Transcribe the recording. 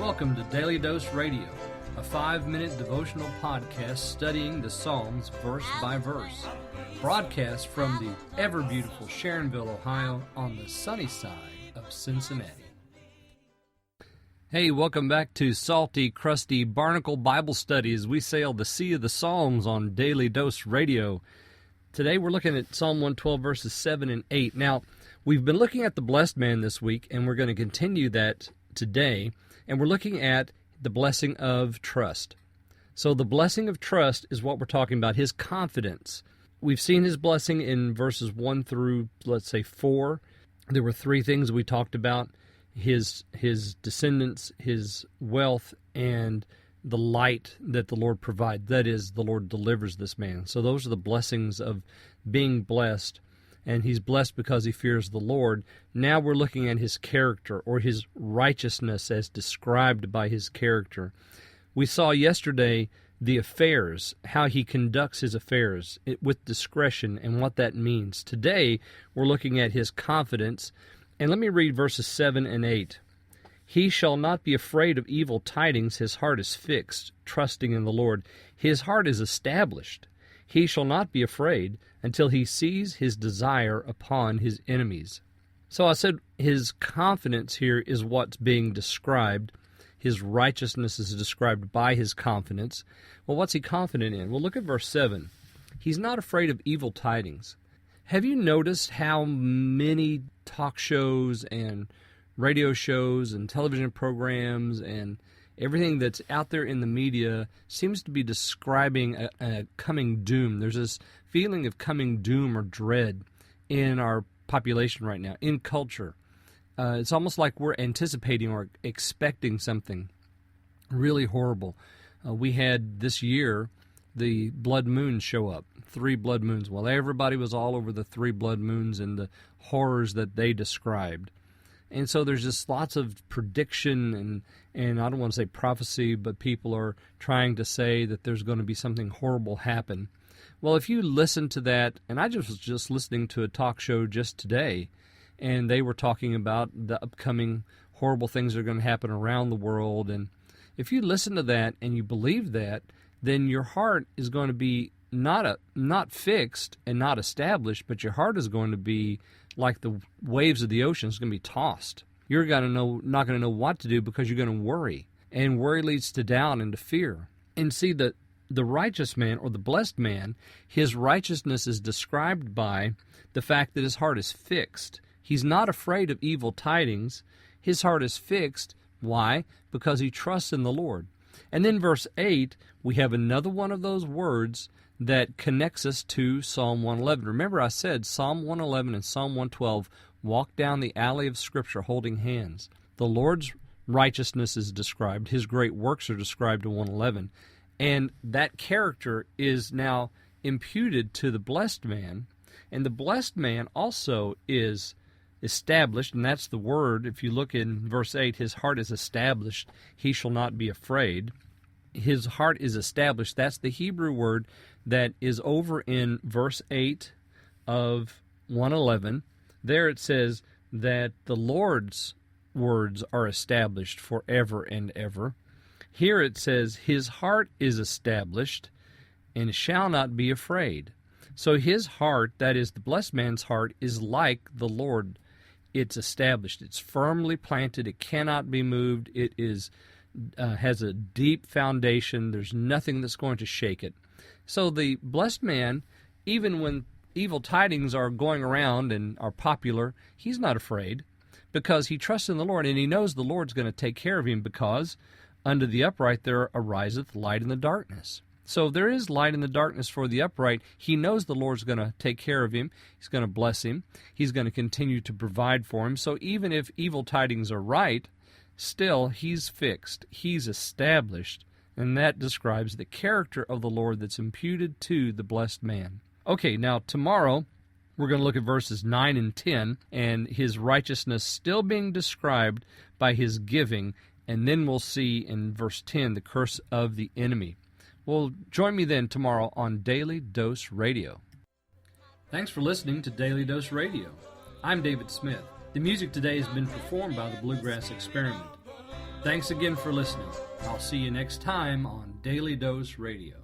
Welcome to Daily Dose Radio, a 5-minute devotional podcast studying the Psalms verse by verse. Broadcast from the ever-beautiful Sharonville, Ohio, on the sunny side of Cincinnati. Hey, welcome back to Salty, Crusty, Barnacle Bible Study as we sail the Sea of the Psalms on Daily Dose Radio. Today we're looking at Psalm 112 verses 7 and 8. Now, we've been looking at the blessed man this week, and we're going to continue that today, and we're looking at the blessing of trust. So the blessing of trust is what we're talking about, his confidence. We've seen his blessing in verses 1 through, let's say, 4. There were 3 things we talked about: his descendants, his wealth, and the light that the Lord provides. That is, the Lord delivers this man. So those are the blessings of being blessed. And he's blessed because he fears the Lord. Now we're looking at his character, or his righteousness as described by his character. We saw yesterday the affairs, how he conducts his affairs with discretion and what that means. Today we're looking at his confidence. And let me read verses 7 and 8. He shall not be afraid of evil tidings. His heart is fixed, trusting in the Lord. His heart is established. He shall not be afraid until he sees his desire upon his enemies. So I said his confidence here is what's being described. His righteousness is described by his confidence. Well, what's he confident in? Well, look at verse 7. He's not afraid of evil tidings. Have you noticed how many talk shows and radio shows and television programs and everything that's out there in the media seems to be describing a coming doom? There's this feeling of coming doom or dread in our population right now, in culture. It's almost like we're anticipating or expecting something really horrible. We had this year the blood moons show up, 3 blood moons. Well, everybody was all over the 3 blood moons and the horrors that they described. And so there's just lots of prediction and I don't want to say prophecy, but people are trying to say that there's going to be something horrible happen. Well, if you listen to that, and I was just listening to a talk show just today, and they were talking about the upcoming horrible things that are going to happen around the world. And if you listen to that and you believe that, then your heart is going to be not fixed and not established, but your heart is going to be like the waves of the ocean. It's going to be tossed. You're not going to know what to do because you're going to worry. And worry leads to doubt and to fear. And see, the righteous man, or the blessed man, his righteousness is described by the fact that his heart is fixed. He's not afraid of evil tidings. His heart is fixed. Why? Because he trusts in the Lord. And then verse 8, we have another one of those words that connects us to Psalm 111. Remember, I said Psalm 111 and Psalm 112 walk down the alley of Scripture holding hands. The Lord's righteousness is described. His great works are described in 111. And that character is now imputed to the blessed man. And the blessed man also is established, and that's the word. If you look in verse 8, his heart is established. He shall not be afraid. His heart is established. That's the Hebrew word that is over in verse 8 of 111. There it says that the Lord's words are established forever and ever. Here it says his heart is established and shall not be afraid. So his heart, that is the blessed man's heart, is like the Lord. It's established. It's firmly planted. It cannot be moved. It is has a deep foundation. There's nothing that's going to shake it. So the blessed man, even when evil tidings are going around and are popular, he's not afraid because he trusts in the Lord, and he knows the Lord's going to take care of him, because unto the upright there ariseth light in the darkness. So there is light in the darkness for the upright. He knows the Lord's going to take care of him. He's going to bless him. He's going to continue to provide for him. So even if evil tidings are right, still he's fixed. He's established. And that describes the character of the Lord that's imputed to the blessed man. Okay, now tomorrow we're going to look at verses 9 and 10, and his righteousness still being described by his giving. And then we'll see in verse 10 the curse of the enemy. Well, join me then tomorrow on Daily Dose Radio. Thanks for listening to Daily Dose Radio. I'm David Smith. The music today has been performed by the Bluegrass Experiment. Thanks again for listening. I'll see you next time on Daily Dose Radio.